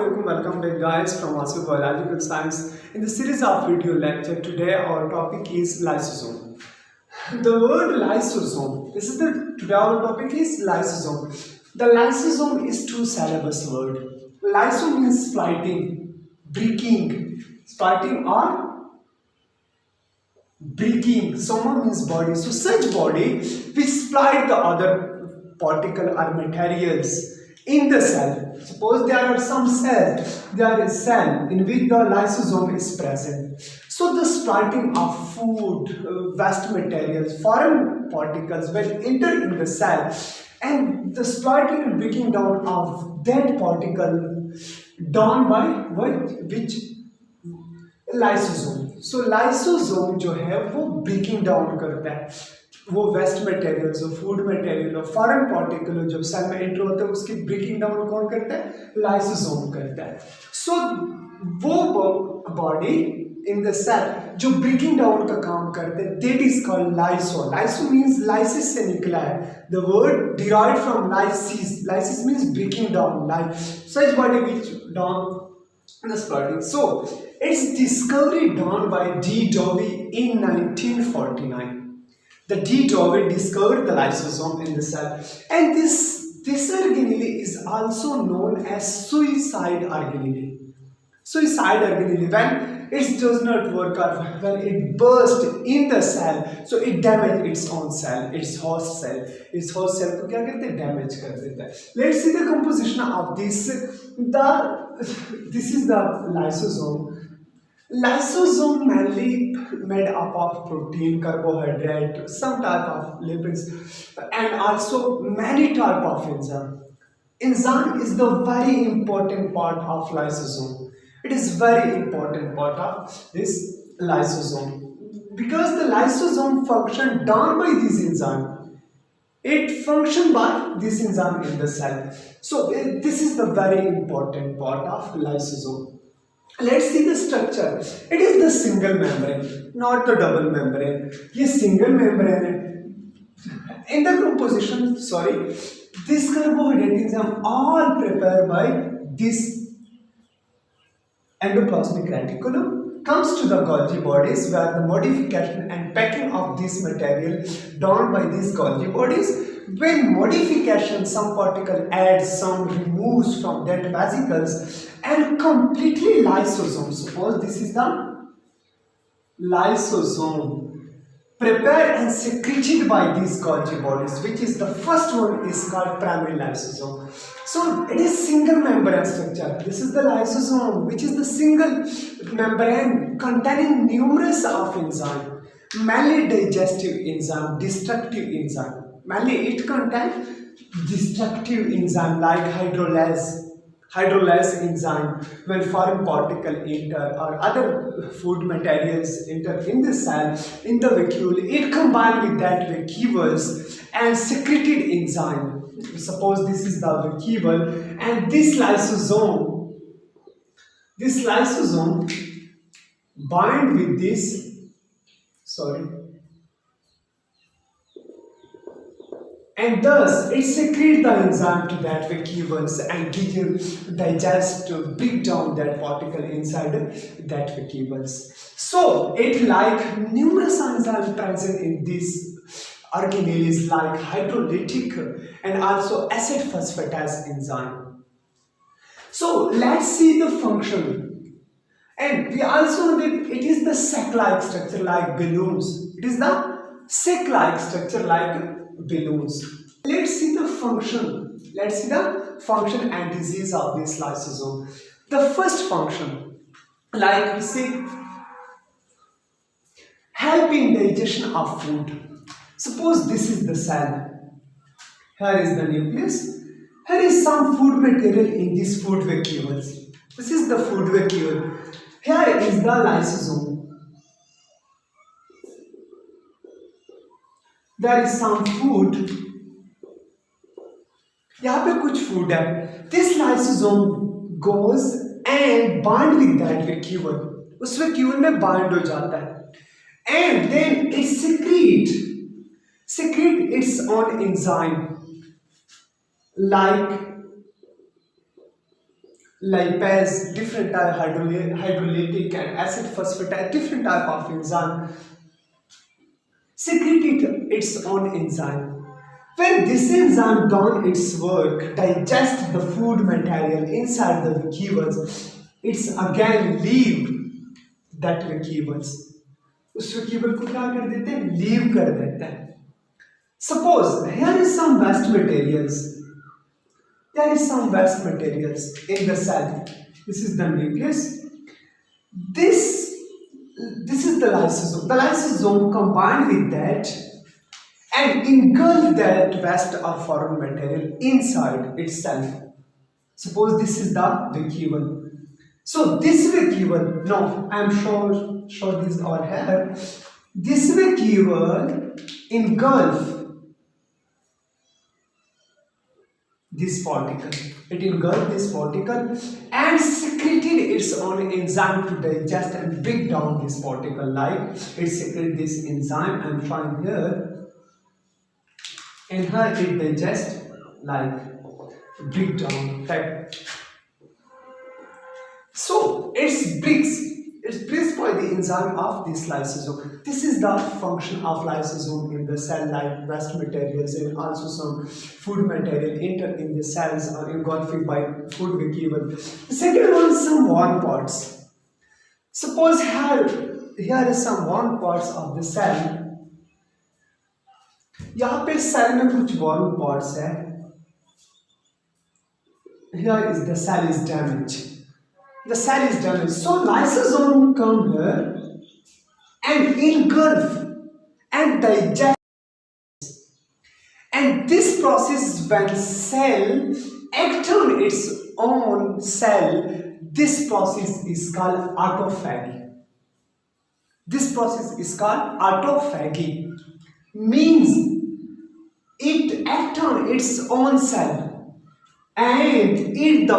Assalamualaikum, welcome back guys from Asu Biological Science. In the series of video lecture, today our topic is lysosome. The word lysosome, today our topic is lysosome. The lysosome is two syllabus word. Lyso means splitting, breaking, splitting or breaking. Soma means body. So such body which split the other particle or materials in the cell. Suppose there are some cells, there is cell in which the lysosome is present. So the splitting of food, waste materials, foreign particles will enter in the cell, and the splitting and breaking down of that particle done by which lysosome. So lysosome जो है वो breaking down करता है, वो waste materials हो, food material हो, foreign particle हो, जब सेल में एंटर होते हैं उसकी ब्रेकिंग डाउन कौन करता है? लाइसोसोम करता है. सो वो बॉडी इन द सेल जो ब्रेकिंग डाउन का काम करते हैं, that is called lyso. Lyso means lysis से निकला है. The word derived from lysis. Lysis means breaking down. Such body which down the splitting. So its discovery done by D. Dovey in 1949. The D. Dovey discovered the lysosome in the cell, and this organelle is also known as suicide organelle. Suicide organelle, when it does not work or when it bursts in the cell, so it damages its own cell, its host cell. Its host cell को क्या करते हैं? Damage कर देता है. Let's see the composition of this. This is the lysosome. Lysosome mainly made up of protein, carbohydrate, some type of lipids, and also many type of enzyme. Enzyme is the very important part of lysosome. It is very important part of this lysosome because the lysosome function done by this enzyme. It function by this enzyme in the cell. So this is the very important part of lysosome. Let's see the structure. It is the single membrane, not the double membrane. ये single membrane है. In the composition, this carbohydrate enzyme all prepared by this endoplasmic reticulum comes to the Golgi bodies, where the modification and packing of this material done by these Golgi bodies. When modification, some particle adds, some removes from that vesicles and completely lysosome. Suppose this is the lysosome prepared and secreted by these Golgi bodies, which is the first one is called primary lysosome. So it is single membrane structure. This is the lysosome, which is the single membrane containing numerous of enzyme, mainly digestive enzyme, destructive enzyme. Mainly it contains destructive enzyme like hydrolase enzyme. When foreign particle enter or other food materials enter in the cell, in the vacuole, it combined with that vacuoles and secreted enzyme. Suppose this is the vacuole, and this lysosome bind with this, and thus it secretes the enzyme to that vacuoles and digest, break down that particle inside that vacuoles. So it like numerous enzymes present in this organelles like hydrolytic and also acid phosphatase enzyme. So let's see the function. And we also know that it is the sac-like structure like balloons. It is the sac-like structure like balloons. Let's see the function. Let's see the function and disease of this lysosome. The first function, like we say, help in digestion of food. Suppose this is the cell. Here is the nucleus. Here is some food material in these food vacuoles. This is the food vacuole. Here is the lysosome. There is some food. यहाँ पे कुछ food है. This lysosome goes and bind with that vacuole. उस vacuole में bind हो जाता है. And then it secrete its own enzyme like lipase, different type hydrolytic and acid phosphatase, different type of enzyme secreted its own enzyme. When this enzyme done its work, digest the food material inside the vacuoles, it's again leave that vacuoles. उस vacuole को क्या कर देते हैं? Leave कर देते हैं. Suppose here is some waste materials. There is some waste materials in the cell. This is the nucleus. This is the lysosome. The lysosome combined with that and engulf that waste or foreign material inside itself. Suppose this is the vacuole. So this vacuole, no, I am sure this over here. This vacuole engulf this particle. It engulfed this particle and secreted its own enzyme to digest and break down this particle. Like it secreted this enzyme and find here, and here it digests like break down type. So it's breaks by the enzyme of this lysosome. This is the function of lysosome in the cell, like waste materials and also some food material enter in the cells or engulfed by food vacuole. The second one is some worn parts. Suppose here is some worn parts of the cell. यहाँ पे cell में कुछ worn parts है. Here is the cell is damaged. The cell is damaged. So lysosome come here and engulf and digest. And this process, when cell act on its own cell, this process is called autophagy. This process is called autophagy. Means it act on its own cell and eat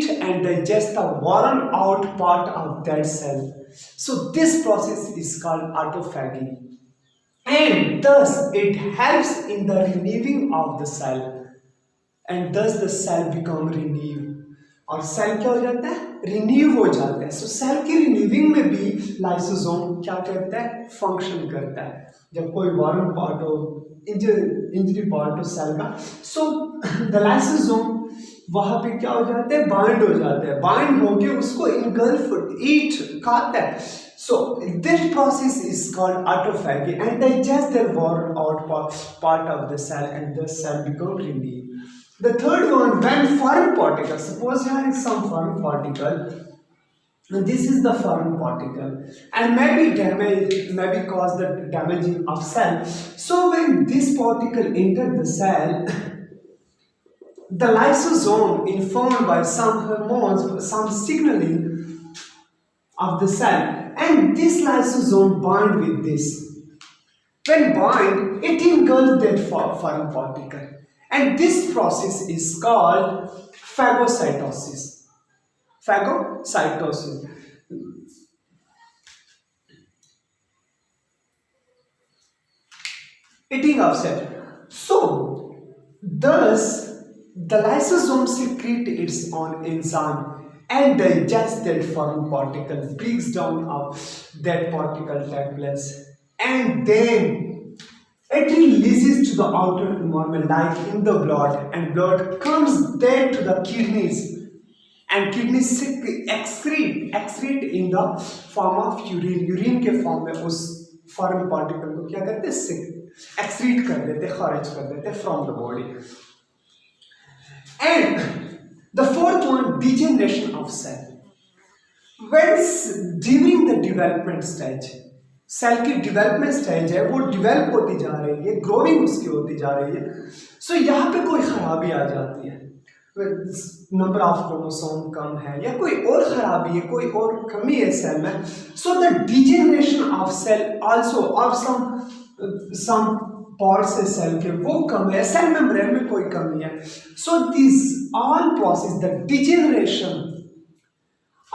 and digest the worn out part of that cell. So this process is called autophagy, and thus it helps in the renewing of the cell, and thus the cell become renewed. और cell क्या हो जाता है? Renew हो जाता है. सो cell की renewing में भी लाइसोसोम क्या करता है? फंक्शन करता है. जब कोई वॉर्म पार्ट हो, इंजरी पार्ट हो सेल का, सो द लाइसोसोम वहां पे क्या हो जाता है? बाइंड हो जाता है. बाइंड होके उसको इनगल्फ ईट खाता है. So this process is called autophagy and digest the worn out part of the cell, and the cell become renewed. The third one, when foreign particle, suppose here is some foreign particle, and this is the foreign particle, and maybe damage, maybe cause the damaging of cell. So when this particle enter the cell, the lysosome informed by some hormones, some signaling of the cell, and this lysosome bind with this. When bind, it engulfs that foreign particle, and this process is called phagocytosis. Phagocytosis. Eating of cell. So, thus the lysosome secretes its own enzyme and digests that foreign particle, breaks down of that particle tablets, and then it releases to the outer environment like in the blood, and blood comes there to the kidneys, and kidneys excrete in the form of urine. Urine के form में उस foreign particle को क्या करते हैं? Excrete कर देते, खारिज कर देते from the body. And the fourth one, degeneration of cell. When during the development stage, cell की डेवलपमेंट स्टेज है, वो डेवलप होती जा रही है, ग्रोइंग उसकी होती जा रही है. सो यहाँ पे कोई खराबी आ जाती है, नंबर ऑफ क्रोमोसोम कम है या कोई और खराबी है, कोई और कमी है सेल में. So the degeneration of cell also, और सम पार्ट्स है सेल के वो कम है, सेल मेम्ब्रेन में कोई कमी है. So this all process, the degeneration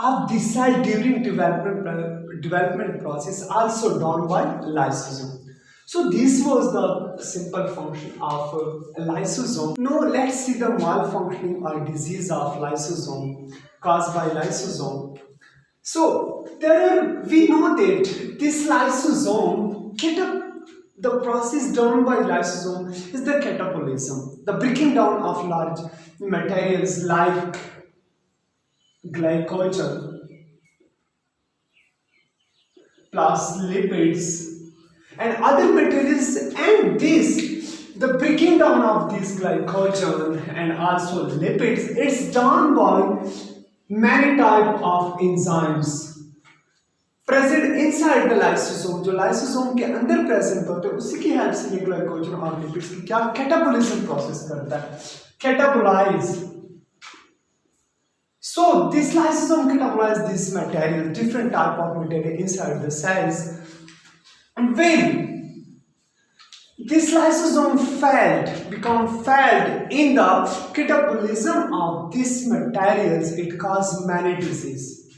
of the cell during development process also done by lysosome. So this was the simple function of lysosome. Now let's see the malfunctioning or disease of lysosome caused by lysosome. So we know that this lysosome, the process done by lysosome is the catabolism, the breaking down of large materials like glycogen plus lipids and other materials, and the breaking down of this glycogen and also lipids, it's done by many type of enzymes present inside the lysosome. जो lysosome के अंदर present होते हैं उसी की help से ये glycogen और lipids की क्या catabolism process करता है, catabolize. So this lysosome catabolize this material, different type of material inside the cells. And when this lysosome become failed in the catabolism of these materials, it causes many diseases.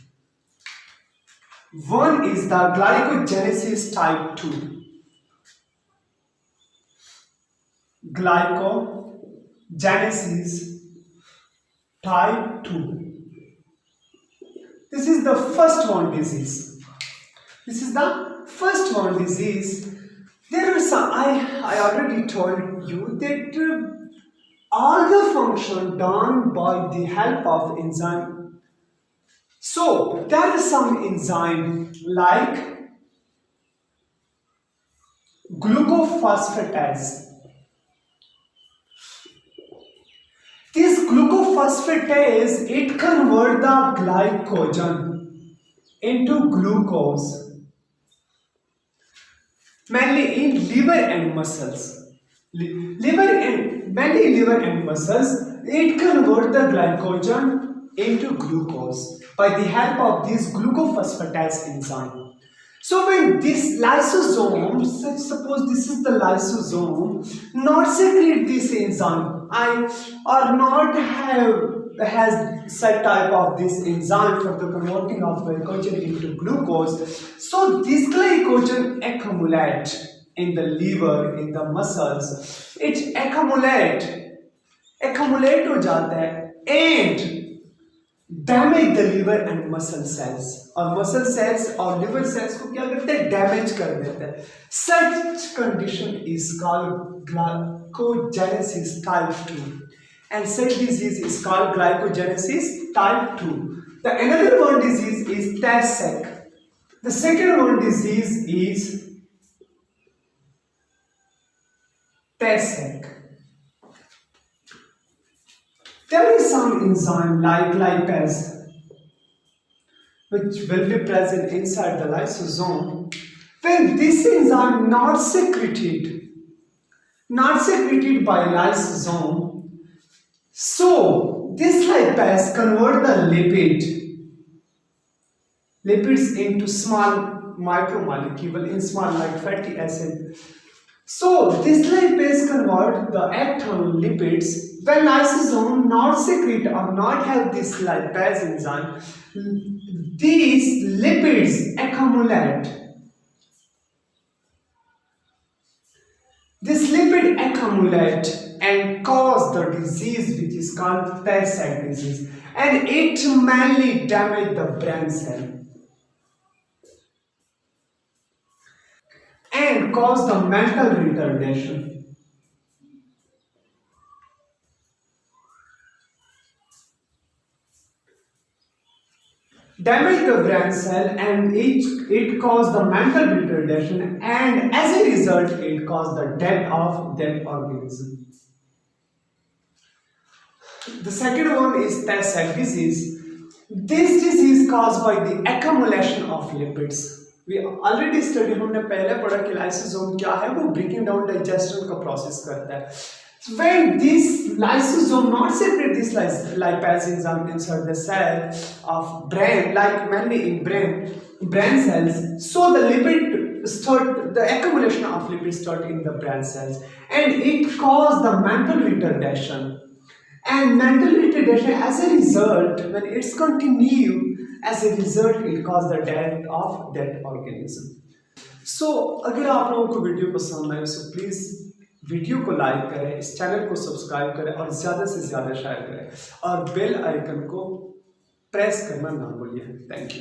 One is the glycogenesis type 2. Glycogenesis type 2. This is the first one disease. This is the first one disease. There are some, I already told you that all the function done by the help of enzyme. So there is some enzyme like glucophosphatase. This glucophosphatase, it converts the glycogen into glucose. Mainly in liver and muscles. Mainly liver and muscles, it converts the glycogen into glucose by the help of this glucophosphatase enzyme. So when this lysosome, suppose this is the lysosome, not secrete this enzyme, or not has such type of this enzyme for the converting of glycogen into glucose. So this glycogen accumulate in the liver, in the muscles. It accumulate हो जाता है and damage the liver and muscle cells. और muscle cells और liver cells को क्या करते हैं? Damage कर देते हैं. Such condition is called glycogenesis type 2. And such disease is called glycogenesis type 2. The another one disease is Tay-Sachs. The second one disease is Tay-Sachs. There is some enzyme like lipase which will be present inside the lysosome. When this enzyme not secreted by lysosome, so this lipase convert the lipids into small macromolecule in small like fatty acid. So this lipase convert the actual lipids. When lysosome not secrete or not have this lipase enzyme, these lipids accumulate. This lipid accumulate and cause the disease which is called Tay-Sachs disease, and it mainly damage the brain cell and cause the mental retardation. Damage the brain cell and it cause the mental retardation, and as a result it cause the death of that organism. The second one is Tay-Sachs disease. This disease caused by the accumulation of lipids. We already studied, हमने पहले पढ़ा कि lysosome क्या है, वो breaking down digestion का process करता है. When this lysosome not separate this lipase enzyme inside the cell of brain, like mainly in brain cells, so the accumulation of lipids start in the brain cells, and it cause the mental retardation. And mental retardation, as a result, when it's continue, as a result, it cause the death of that organism. सो अगर आप लोगों को video पसंद आए so please video को like करें, इस channel को सब्सक्राइब करें और ज़्यादा से ज़्यादा शेयर करें और बेल आइकन को प्रेस करना ना भूलिए। Thank you.